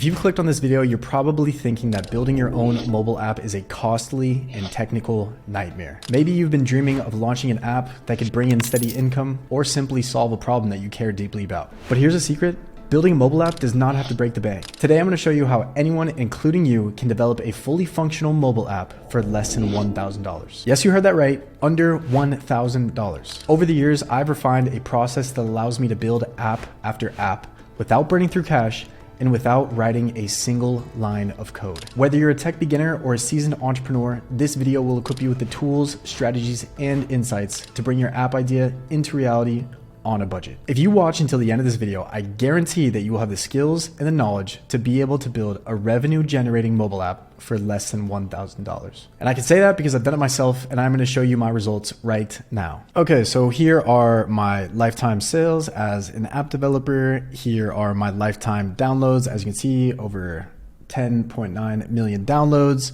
If you've clicked on this video, you're probably thinking that building your own mobile app is a costly and technical nightmare. Maybe you've been dreaming of launching an app that could bring in steady income or simply solve a problem that you care deeply about. But here's a secret. Building a mobile app does not have to break the bank. Today, I'm going to show you how anyone, including you, can develop a fully functional mobile app for less than $1,000. Yes, you heard that right, under $1,000. Over the years, I've refined a process that allows me to build app after app without burning through cash and without writing a single line of code. Whether you're a tech beginner or a seasoned entrepreneur, this video will equip you with the tools, strategies, and insights to bring your app idea into reality on a budget. If you watch until the end of this video, I guarantee that you will have the skills and the knowledge to be able to build a revenue generating mobile app for less than $1,000. And I can say that because I've done it myself and I'm going to show you my results right now. Okay, so here are my lifetime sales as an app developer. Here are my lifetime downloads. As you can see, over 10.9 million downloads.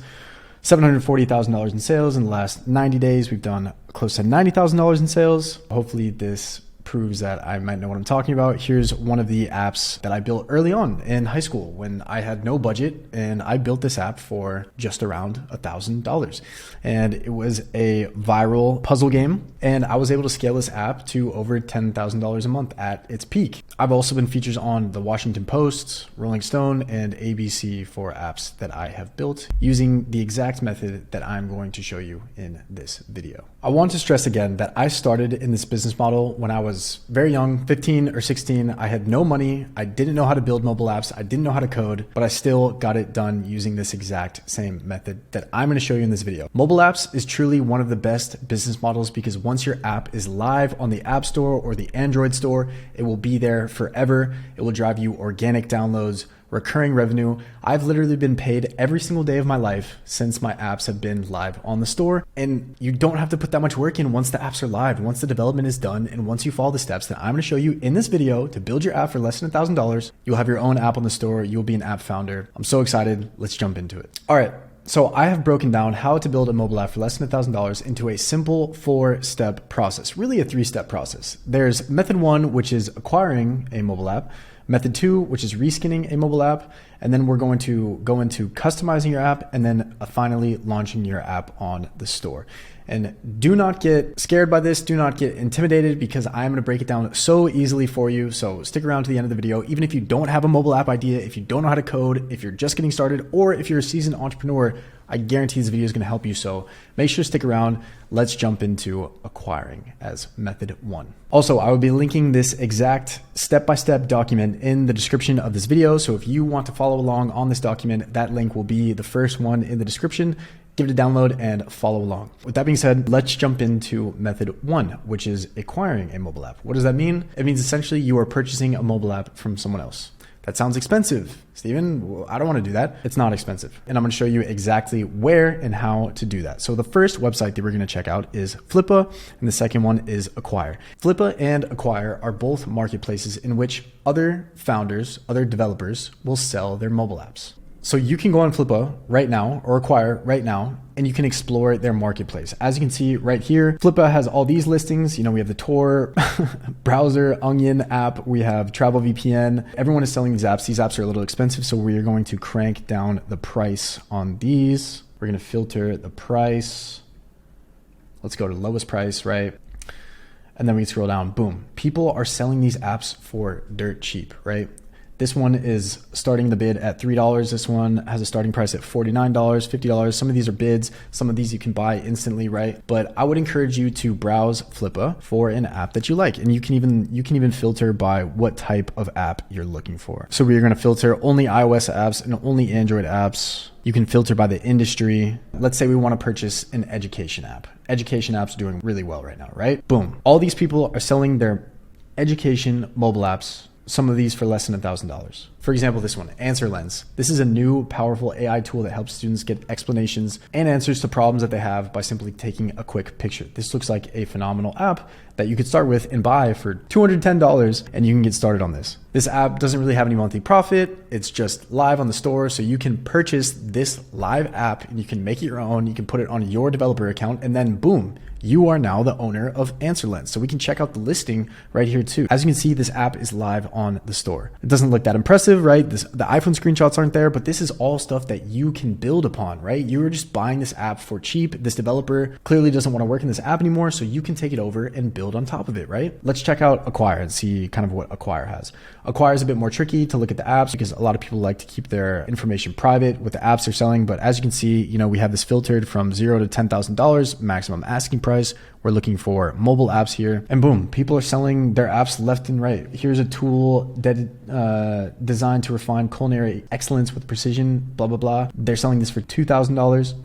$740,000 in sales in the last 90 days. We've done close to $90,000 in sales. Hopefully this proves that I might know what I'm talking about. Here's one of the apps that I built early on in high school when I had no budget, and I built this app for just around $1,000. And it was a viral puzzle game, and I was able to scale this app to over $10,000 a month at its peak. I've also been featured on the Washington Post, Rolling Stone, and ABC for apps that I have built using the exact method that I'm going to show you in this video. I want to stress again that I started in this business model when I was very young, 15 or 16. I had no money. I didn't know how to build mobile apps. I didn't know how to code, but I still got it done using this exact same method that I'm going to show you in this video. Mobile apps is truly one of the best business models because once your app is live on the App Store or the Android store, it will be there forever. It will drive you organic downloads, recurring revenue. I've literally been paid every single day of my life since my apps have been live on the store. And you don't have to put that much work in once the apps are live, once the development is done, and once you follow the steps that I'm going to show you in this video to build your app for less than $1,000, you'll have your own app on the store. You'll be an app founder. I'm so excited. Let's jump into it. All right. So I have broken down how to build a mobile app for less than $1,000 into a simple 4-step process, really a 3-step process. There's method 1, which is acquiring a mobile app. Method 2, which is reskinning a mobile app. And then we're going to go into customizing your app and then finally launching your app on the store. And do not get scared by this. Do not get intimidated because I'm going to break it down so easily for you. So stick around to the end of the video. Even if you don't have a mobile app idea, if you don't know how to code, if you're just getting started, or if you're a seasoned entrepreneur, I guarantee this video is going to help you. So make sure to stick around. Let's jump into acquiring as method 1. Also, I will be linking this exact step-by-step document in the description of this video. So if you want to follow along on this document, that link will be the first one in the description. Give it a download and follow along. With that being said, let's jump into method 1, which is acquiring a mobile app. What does that mean? It means essentially you are purchasing a mobile app from someone else. That sounds expensive, Steven. Well, I don't want to do that. It's not expensive. And I'm going to show you exactly where and how to do that. So the first website that we're going to check out is Flippa, and the second one is Acquire. Flippa and Acquire are both marketplaces in which other founders, other developers will sell their mobile apps. So you can go on Flippa right now or Acquire right now, and you can explore their marketplace. As you can see right here, Flippa has all these listings. You know, we have the Tor browser, Onion app, we have Travel VPN. Everyone is selling these apps. These apps are a little expensive, so we are going to crank down the price on these. We're going to filter the price. Let's go to lowest price, right? And then we scroll down, boom. People are selling these apps for dirt cheap, right? This one is starting the bid at $3. This one has a starting price at $49, $50. Some of these are bids. Some of these you can buy instantly, right? But I would encourage you to browse Flippa for an app that you like. And you can even filter by what type of app you're looking for. So we're going to filter only iOS apps and only Android apps. You can filter by the industry. Let's say we want to purchase an education app. Education apps are doing really well right now, right? Boom. All these people are selling their education mobile apps, some of these for less than $1,000. For example, this one, Answer Lens. This is a new powerful AI tool that helps students get explanations and answers to problems that they have by simply taking a quick picture. This looks like a phenomenal app that you could start with and buy for $210, and you can get started on this. This app doesn't really have any monthly profit. It's just live on the store. So you can purchase this live app and you can make it your own. You can put it on your developer account, and then boom, you are now the owner of AnswerLens. So we can check out the listing right here too. As you can see, this app is live on the store. It doesn't look that impressive, right? The iPhone screenshots aren't there, but this is all stuff that you can build upon, right? You are just buying this app for cheap. This developer clearly doesn't want to work in this app anymore, so you can take it over and build on top of it, right? Let's check out Acquire and see kind of what Acquire has. Acquire is a bit more tricky to look at the apps because a lot of people like to keep their information private with the apps they're selling. But as you can see, we have this filtered from $0 to $10,000 maximum asking price. We're looking for mobile apps here, and boom, people are selling their apps left and right. Here's a tool that designed to refine culinary excellence with precision, blah, blah, blah. They're selling this for $2,000.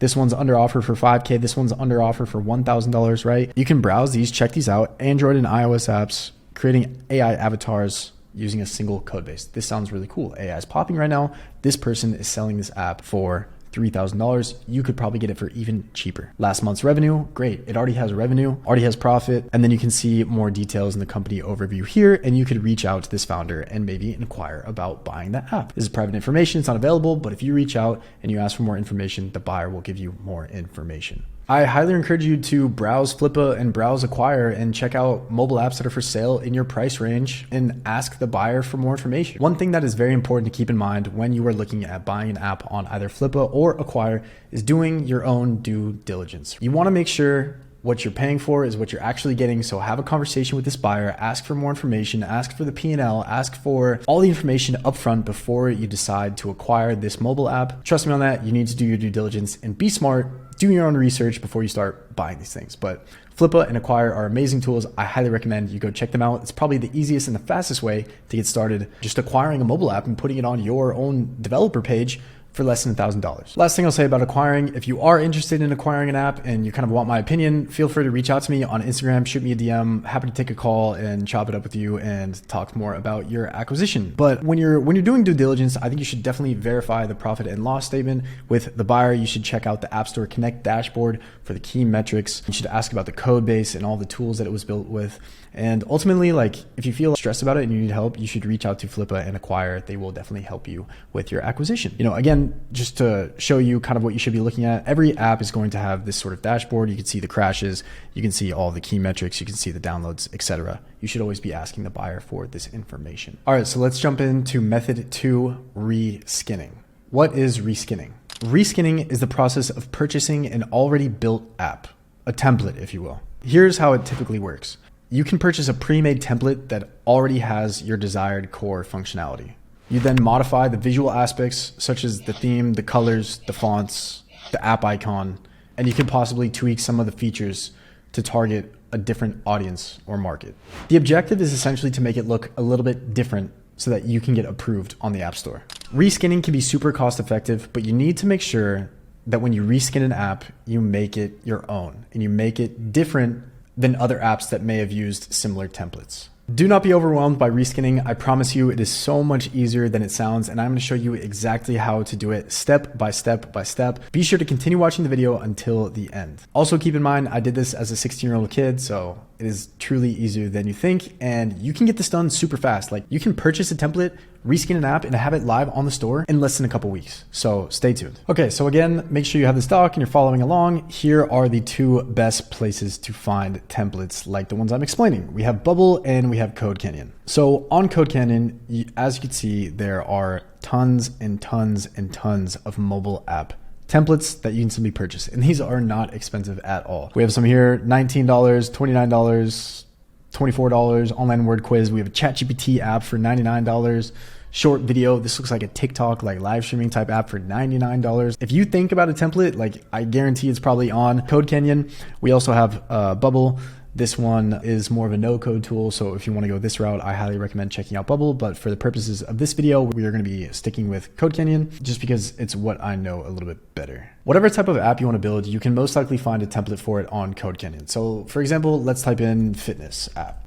This one's under offer for $5K. This one's under offer for $1,000, right? You can browse these, check these out. Android and iOS apps, creating AI avatars using a single code base. This sounds really cool. AI is popping right now. This person is selling this app for $3,000. You could probably get it for even cheaper. Last month's revenue, great. It already has revenue, already has profit. And then you can see more details in the company overview here, and you could reach out to this founder and maybe inquire about buying that app. This is private information, it's not available, but if you reach out and you ask for more information, the buyer will give you more information. I highly encourage you to browse Flippa and browse Acquire and check out mobile apps that are for sale in your price range and ask the buyer for more information. One thing that is very important to keep in mind when you are looking at buying an app on either Flippa or Acquire is doing your own due diligence. You want to make sure what you're paying for is what you're actually getting. So have a conversation with this buyer, ask for more information, ask for the P&L, ask for all the information upfront before you decide to acquire this mobile app. Trust me on that. You need to do your due diligence and be smart. Do your own research before you start buying these things. But Flippa and Acquire are amazing tools. I highly recommend you go check them out. It's probably the easiest and the fastest way to get started just acquiring a mobile app and putting it on your own developer page for less than $1,000. Last thing I'll say about acquiring, if you are interested in acquiring an app and you kind of want my opinion, feel free to reach out to me on Instagram, shoot me a DM. Happy to take a call and chop it up with you and talk more about your acquisition. But when you're doing due diligence, I think you should definitely verify the profit and loss statement with the buyer. You should check out the App Store Connect dashboard for the key metrics. You should ask about the code base and all the tools that it was built with. And ultimately, if you feel stressed about it and you need help, you should reach out to Flippa and Acquire. They will definitely help you with your acquisition. Again, just to show you kind of what you should be looking at, every app is going to have this sort of dashboard. You can see the crashes, you can see all the key metrics, you can see the downloads, etc. You should always be asking the buyer for this information. All right, so let's jump into method 2, reskinning. What is reskinning? Reskinning is the process of purchasing an already built app, a template, if you will. Here's how it typically works. You can purchase a pre-made template that already has your desired core functionality. You then modify the visual aspects such as the theme, the colors, the fonts, the app icon, and you can possibly tweak some of the features to target a different audience or market. The objective is essentially to make it look a little bit different so that you can get approved on the App Store. Reskinning can be super cost effective, but you need to make sure that when you reskin an app, you make it your own and you make it different than other apps that may have used similar templates. Do not be overwhelmed by reskinning. I promise you it is so much easier than it sounds, and I'm going to show you exactly how to do it step by step by step. Be sure to continue watching the video until the end. Also keep in mind, I did this as a 16-year-old kid, so it is truly easier than you think, and you can get this done super fast. You can purchase a template, reskin an app, and have it live on the store in less than a couple weeks. So stay tuned. Okay, so again, make sure you have this doc and you're following along. Here are the 2 best places to find templates like the ones I'm explaining. We have Bubble and we have Code Canyon. So on Code Canyon, as you can see, there are tons and tons and tons of mobile app templates that you can simply purchase. And these are not expensive at all. We have some here, $19, $29, $24 online word quiz. We have a ChatGPT app for $99. Short video. This looks like a TikTok, live streaming type app for $99. If you think about a template, I guarantee it's probably on Code Canyon. We also have Bubble. This one is more of a no-code tool, so if you want to go this route, I highly recommend checking out Bubble. But for the purposes of this video, we are going to be sticking with Code Canyon just because it's what I know a little bit better. Whatever type of app you want to build, you can most likely find a template for it on Code Canyon. So for example, let's type in fitness app.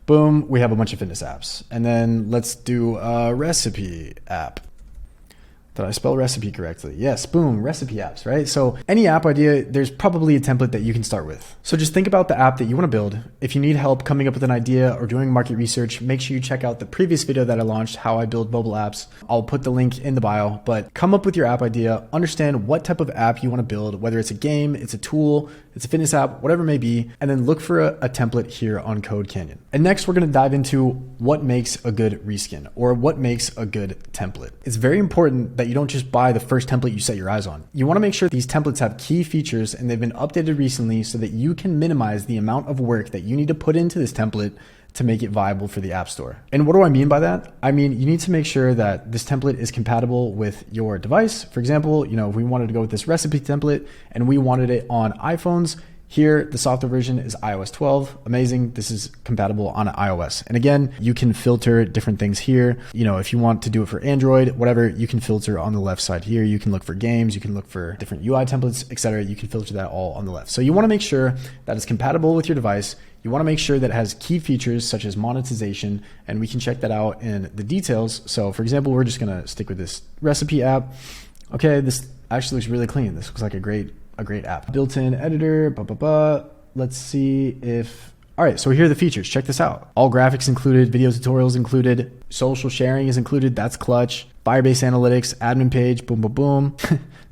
Boom, we have a bunch of fitness apps. And then let's do a recipe app. Did I spell recipe correctly? Yes, boom, recipe apps, right? So any app idea, there's probably a template that you can start with. So just think about the app that you want to build. If you need help coming up with an idea or doing market research, make sure you check out the previous video that I launched, how I build mobile apps. I'll put the link in the bio, but come up with your app idea, understand what type of app you want to build, whether it's a game, it's a tool, it's a fitness app, whatever it may be, and then look for a template here on Code Canyon. And next, we're going to dive into what makes a good reskin or what makes a good template. It's very important that you don't just buy the first template you set your eyes on. You want to make sure these templates have key features and they've been updated recently so that you can minimize the amount of work that you need to put into this template to make it viable for the App Store. And what do I mean by that? I mean, you need to make sure that this template is compatible with your device. For example, if we wanted to go with this recipe template and we wanted it on iPhones, here, the software version is iOS 12. Amazing. This is compatible on iOS. And again, you can filter different things here. If you want to do it for Android, whatever, you can filter on the left side here. You can look for games, you can look for different UI templates, etc. You can filter that all on the left. So you want to make sure that it's compatible with your device. You want to make sure that it has key features such as monetization, and we can check that out in the details. So for example, we're just going to stick with this recipe app. Okay, this actually looks really clean. This looks like a great app. Built-in editor, Let's see if, all right, so here are the features. Check this out. All graphics included, video tutorials included, social sharing is included. That's clutch. Firebase analytics, admin page, boom, boom, boom.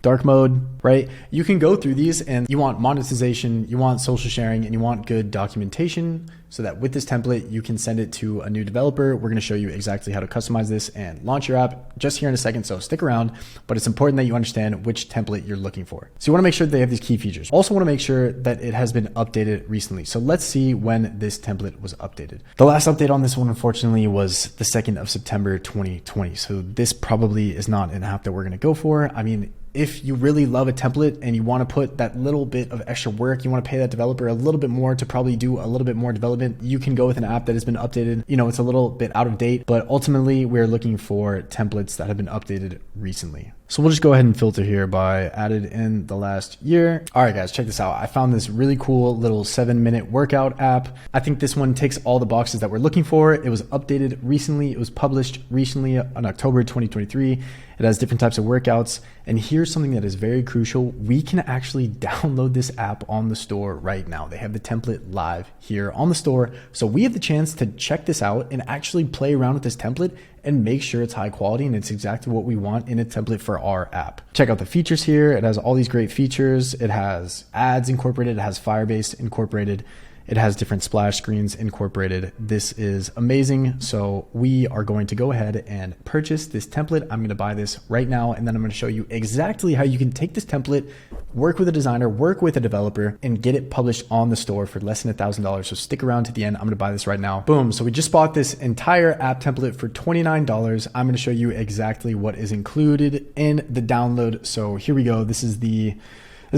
Dark mode, right? You can go through these and you want monetization, you want social sharing, and you want good documentation so that with this template, you can send it to a new developer. We're going to show you exactly how to customize this and launch your app just here in a second. So stick around, but it's important that you understand which template you're looking for. So you want to make sure that they have these key features. Also want to make sure that it has been updated recently. So let's see when this template was updated. The last update on this one, unfortunately, was the 2nd of September, 2020. So this probably is not an app that we're going to go for. I mean, if you really love a template and you want to put that little bit of extra work, you want to pay that developer a little bit more to probably do a little bit more development, you can go with an app that has been updated. It's a little bit out of date, but ultimately we're looking for templates that have been updated recently. So we'll just go ahead and filter here by added in the last year. All right, guys, check this out. I found this really cool little 7-minute workout app. I think this one ticks all the boxes that we're looking for. It was updated recently. It was published recently on October 2023. It has different types of workouts. And here's something that is very crucial. We can actually download this app on the store right now. They have the template live here on the store. So we have the chance to check this out and actually play around with this template and make sure it's high quality and it's exactly what we want in a template for our app. Check out the features here. It has all these great features. It has ads incorporated. It has Firebase incorporated. It has different splash screens incorporated. This is amazing. So we are going to go ahead and purchase this template. I'm going to buy this right now, and then I'm going to show you exactly how you can take this template, work with a designer, work with a developer, and get it published on the store for less than $1,000. So stick around to the end. I'm going to buy this right now. Boom. So we just bought this entire app template for $29. I'm going to show you exactly what is included in the download. So here we go. This is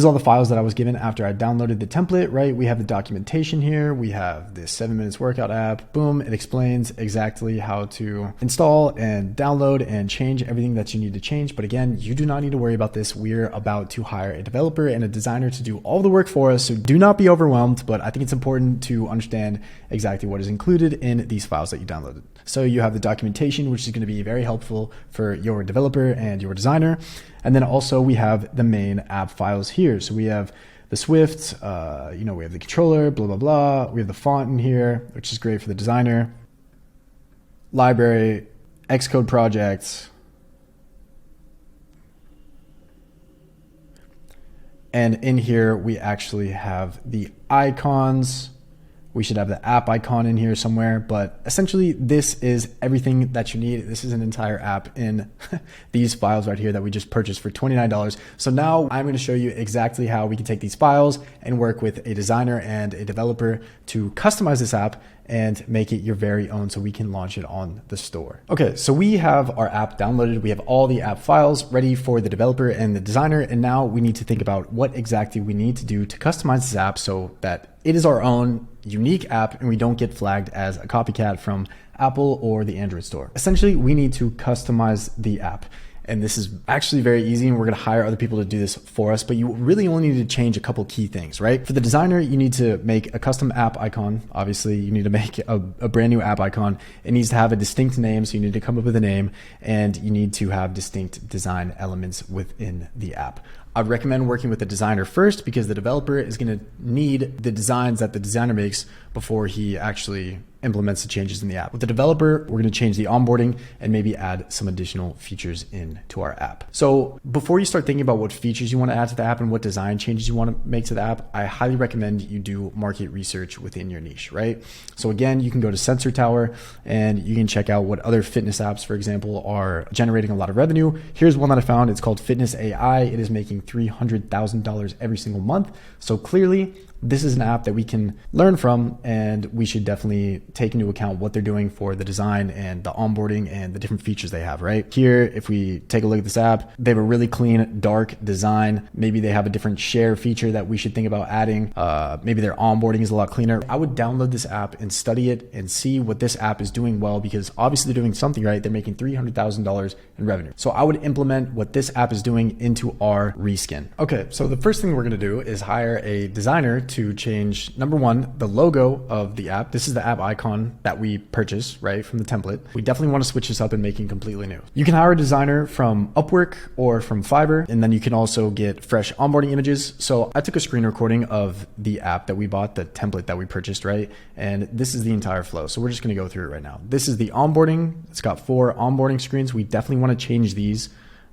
all the files that I was given after I downloaded the template, right? We have the documentation here. We have this 7 minutes workout app. Boom. It explains exactly how to install and download and change everything that you need to change. But again, you do not need to worry about this. We're about to hire a developer and a designer to do all the work for us. So do not be overwhelmed, but I think it's important to understand exactly what is included in these files that you downloaded. So you have the documentation, which is going to be very helpful for your developer and your designer. And then also we have the main app files here. So we have the Swift, we have the controller, blah, blah, blah. We have the font in here, which is great for the designer. Library, Xcode projects. And in here, we actually have the icons. We should have the app icon in here somewhere, but essentially this is everything that you need. This is an entire app in these files right here that we just purchased for $29. So now I'm going to show you exactly how we can take these files and work with a designer and a developer to customize this app and make it your very own so we can launch it on the store. Okay, so we have our app downloaded. We have all the app files ready for the developer and the designer. And now we need to think about what exactly we need to do to customize this app so that it is our own unique app and we don't get flagged as a copycat from Apple or the Android store. Essentially, we need to customize the app. And this is actually very easy, and we're going to hire other people to do this for us, but you really only need to change a couple key things, right? For the designer, you need to make a custom app icon. Obviously, you need to make a brand new app icon. It needs to have a distinct name, so you need to come up with a name, and you need to have distinct design elements within the app. I'd recommend working with the designer first, because the developer is going to need the designs that the designer makes before he actually implements the changes in the app. With the developer, we're going to change the onboarding and maybe add some additional features into our app. So before you start thinking about what features you want to add to the app and what design changes you want to make to the app, I highly recommend you do market research within your niche, right? So again, you can go to Sensor Tower and you can check out what other fitness apps, for example, are generating a lot of revenue. Here's one that I found. It's called Fitness AI. It is making $300,000 every single month. So clearly, this is an app that we can learn from, and we should definitely take into account what they're doing for the design and the onboarding and the different features they have, right? Here, if we take a look at this app, they have a really clean, dark design. Maybe they have a different share feature that we should think about adding. Maybe their onboarding is a lot cleaner. I would download this app and study it and see what this app is doing well, because obviously they're doing something right. They're making $300,000 in revenue. So I would implement what this app is doing into our reskin. Okay, so the first thing we're gonna do is hire a designer to change, number one, the logo of the app. This is the app icon that we purchased, right, from the template. We definitely want to switch this up and make it completely new. You can hire a designer from Upwork or from Fiverr, and then you can also get fresh onboarding images. So I took a screen recording of the app that we bought, the template that we purchased, right? And this is the entire flow. So we're just going to go through it right now. This is the onboarding. It's got 4 onboarding screens. We definitely want to change these.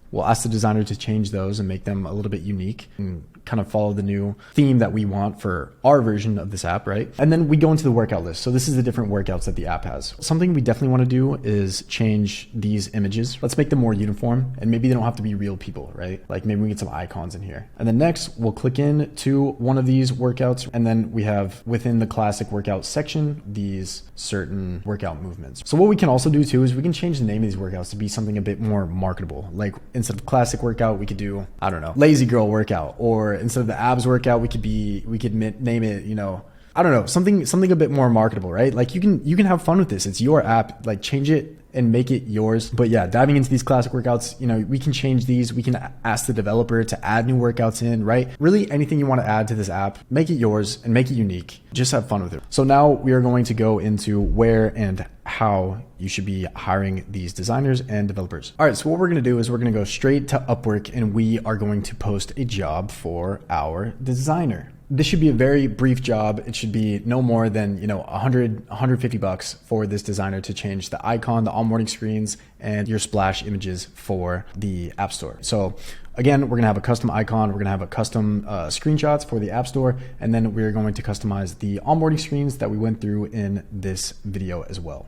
We'll ask the designer to change those and make them a little bit unique and kind of follow the new theme that we want for our version of this app, right? And then we go into the workout list. So this is the different workouts that the app has. Something we definitely want to do is change these images. Let's make them more uniform, and maybe they don't have to be real people, right? Like maybe we get some icons in here. And then next, we'll click in to one of these workouts, and then we have within the classic workout section, these certain workout movements. So what we can also do too is we can change the name of these workouts to be something a bit more marketable. Like instead of classic workout, we could do, I don't know, lazy girl workout, or instead of the abs workout, we could name it, you know, I don't know, something a bit more marketable, right? Like you can have fun with this. It's your app, like change it and make it yours. But yeah, diving into these classic workouts, you know, we can change these. We can ask the developer to add new workouts in, right? Really anything you want to add to this app, make it yours and make it unique. Just have fun with it. So now we are going to go into where and how you should be hiring these designers and developers. All right, so what we're going to do is we're going to go straight to Upwork, and we are going to post a job for our designer. This should be a very brief job. It should be no more than, you know, $150 for this designer to change the icon, the onboarding screens, and your splash images for the App Store. So again, we're gonna have a custom icon. We're gonna have a custom screenshots for the App Store, and then we're going to customize the onboarding screens that we went through in this video as well.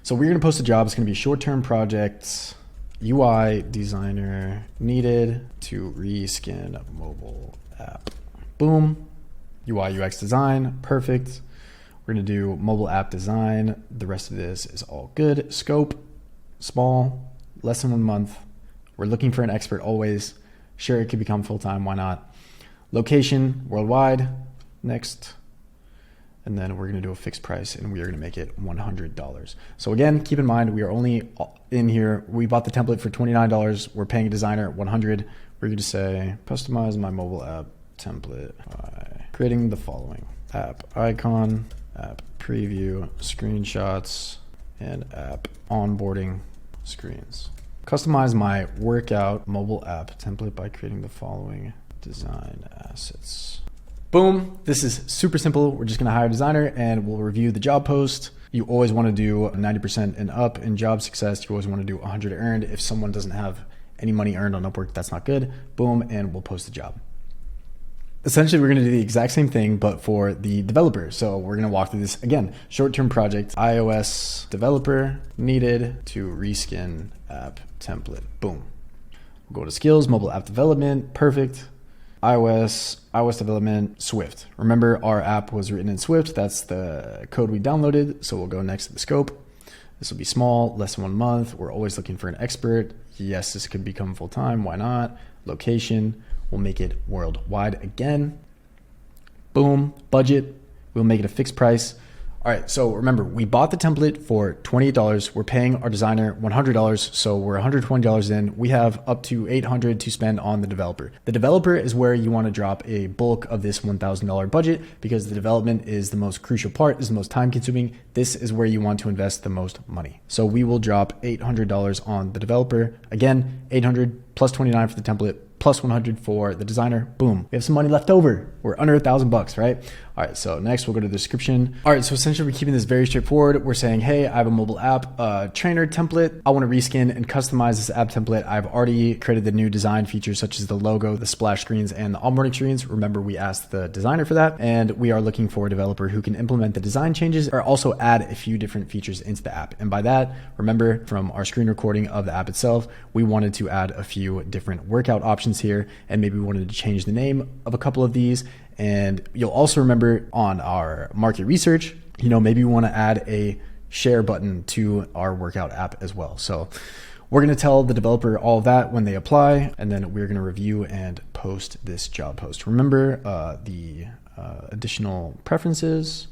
So we're gonna post a job. It's gonna be short-term projects. UI designer needed to reskin mobile app. Boom. UI UX design. Perfect. We're going to do mobile app design. The rest of this is all good. Scope, small, less than 1 month. We're looking for an expert always. Sure, it could become full-time. Why not? Location, worldwide. Next. And then we're going to do a fixed price, and we are going to make it $100. So again, keep in mind, we are only in here. We bought the template for $29. We're paying a designer $100. We're going to say, customize my mobile app template by creating the following: app icon, app preview, screenshots, and app onboarding screens. Customize my workout mobile app template by creating the following design assets. Boom. This is super simple. We're just going to hire a designer and we'll review the job post. You always want to do 90% and up in job success. You always want to do 100 earned. If someone doesn't have any money earned on Upwork, that's not good. Boom. And we'll post the job. Essentially, we're going to do the exact same thing, but for the developer. So we're going to walk through this again. Short-term project, iOS developer needed to reskin app template. Boom. We'll go to skills, mobile app development. Perfect. iOS development, Swift. Remember, our app was written in Swift. That's the code we downloaded. So we'll go next to the scope. This will be small, less than 1 month. We're always looking for an expert. Yes, this could become full-time. Why not? Location, we'll make it worldwide again. Boom. Budget, we'll make it a fixed price. All right, so remember, we bought the template for $28. We're paying our designer $100, so we're $120 in. We have up to $800 to spend on the developer. The developer is where you want to drop a bulk of this $1,000 budget because the development is the most crucial part, is the most time consuming. This is where you want to invest the most money. So we will drop $800 on the developer. Again, $800 plus $29 for the template, plus $100 for the designer. Boom. We have some money left over. We're under $1,000, right? All right, so next we'll go to the description. All right, so essentially we're keeping this very straightforward. We're saying, hey, I have a mobile app trainer template. I want to reskin and customize this app template. I've already created the new design features such as the logo, the splash screens, and the onboarding screens. Remember, we asked the designer for that, and we are looking for a developer who can implement the design changes or also add a few different features into the app. And by that, remember from our screen recording of the app itself, we wanted to add a few different workout options here, and maybe we wanted to change the name of a couple of these. And you'll also remember on our market research, maybe we want to add a share button to our workout app as well. So we're going to tell the developer all of that when they apply, and then we're going to review and post this job post. Remember the additional preferences.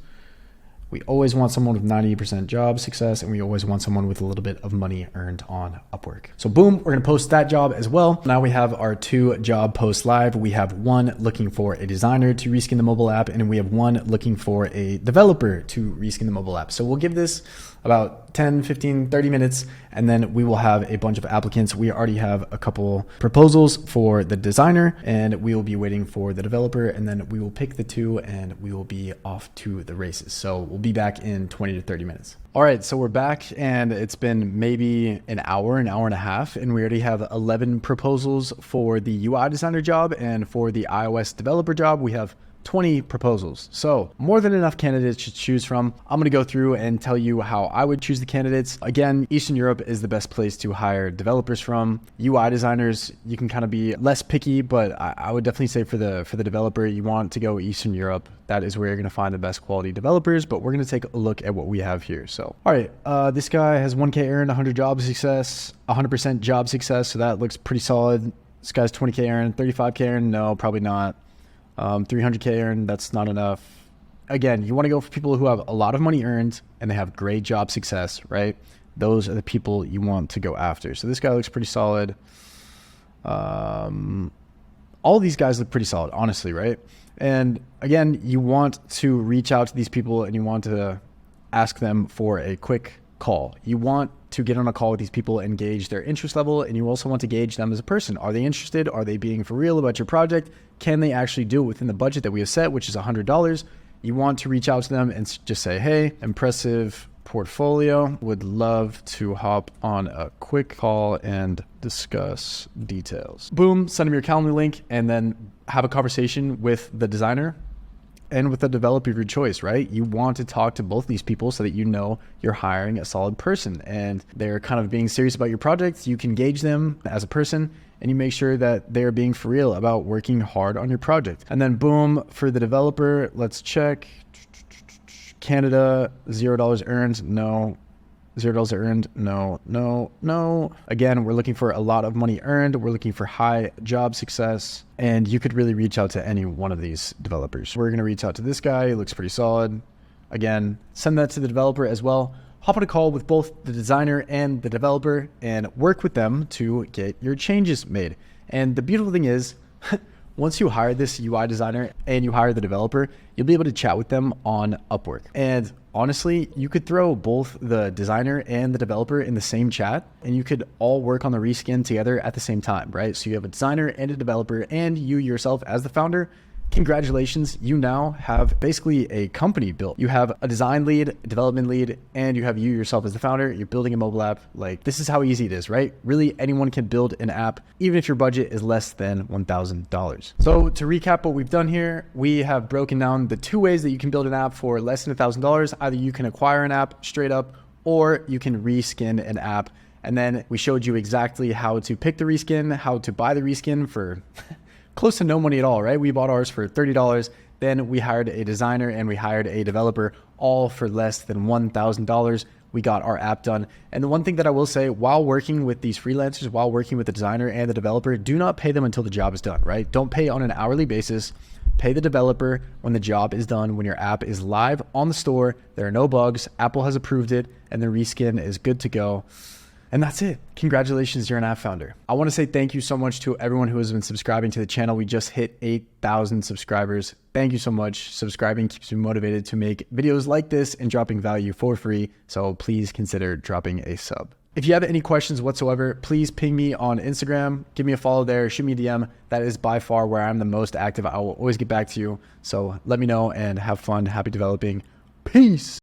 We always want someone with 90% job success, and we always want someone with a little bit of money earned on Upwork. So boom, we're gonna post that job as well. Now we have our 2 job posts live. We have one looking for a designer to reskin the mobile app, and we have one looking for a developer to reskin the mobile app. So we'll give this about 10, 15, 30 minutes, and then we will have a bunch of applicants. We already have a couple proposals for the designer, and we will be waiting for the developer, and then we will pick the 2 and we will be off to the races. So we'll be back in 20 to 30 minutes. All right, so we're back, and it's been maybe an hour and a half, and we already have 11 proposals for the UI designer job, and for the iOS developer job, we have 20 proposals. So more than enough candidates to choose from. I'm going to go through and tell you how I would choose the candidates. Again, Eastern Europe is the best place to hire developers from. UI designers, you can kind of be less picky, but I would definitely say for the developer, you want to go Eastern Europe. That is where you're going to find the best quality developers, but we're going to take a look at what we have here. So, all right, this guy has 1K earned, 100 job success, 100% job success. So that looks pretty solid. This guy's 20K earned, 35K earned. No, probably not. 300K earned, that's not enough. Again, you want to go for people who have a lot of money earned and they have great job success, right? Those are the people you want to go after. So this guy looks pretty solid. All these guys look pretty solid, honestly, right? And again, you want to reach out to these people and you want to ask them for a quick call. You want to get on a call with these people and gauge their interest level, and you also want to gauge them as a person. Are they interested? Are they being for real about your project? Can they actually do it within the budget that we have set, which is $100? You want to reach out to them and just say, hey, impressive portfolio, would love to hop on a quick call and discuss details. Boom, send them your Calendly link, and then have a conversation with the designer and with the developer of your choice, right? You want to talk to both these people so that you know you're hiring a solid person and they're kind of being serious about your project. You can gauge them as a person and you make sure that they're being for real about working hard on your project. And then boom, for the developer, let's check. Canada, $0 earned, no. $0 earned, no. Again, we're looking for a lot of money earned. We're looking for high job success. And you could really reach out to any one of these developers. We're going to reach out to this guy. He looks pretty solid. Again, send that to the developer as well. Hop on a call with both the designer and the developer and work with them to get your changes made. And the beautiful thing is, once you hire this UI designer and you hire the developer, you'll be able to chat with them on Upwork. And honestly, you could throw both the designer and the developer in the same chat and you could all work on the reskin together at the same time, right? So you have a designer and a developer and you yourself as the founder. Congratulations, you now have basically a company built. You have a design lead, development lead, and you have you yourself as the founder. You're building a mobile app. Like, this is how easy it is, right? Really, anyone can build an app, even if your budget is less than $1,000. So to recap what we've done here, we have broken down the 2 ways that you can build an app for less than $1,000. Either you can acquire an app straight up, or you can reskin an app. And then we showed you exactly how to pick the reskin, how to buy the reskin for close to no money at all, right? We bought ours for $30. Then we hired a designer and we hired a developer, all for less than $1,000. We got our app done. And the one thing that I will say, while working with these freelancers, while working with the designer and the developer, do not pay them until the job is done, right? Don't pay on an hourly basis. Pay the developer when the job is done, when your app is live on the store, there are no bugs, Apple has approved it, and the reskin is good to go. And that's it. Congratulations, you're an app founder. I want to say thank you so much to everyone who has been subscribing to the channel. We just hit 8,000 subscribers. Thank you so much. Subscribing keeps me motivated to make videos like this and dropping value for free. So please consider dropping a sub. If you have any questions whatsoever, please ping me on Instagram. Give me a follow there. Shoot me a DM. That is by far where I'm the most active. I will always get back to you. So let me know and have fun. Happy developing. Peace.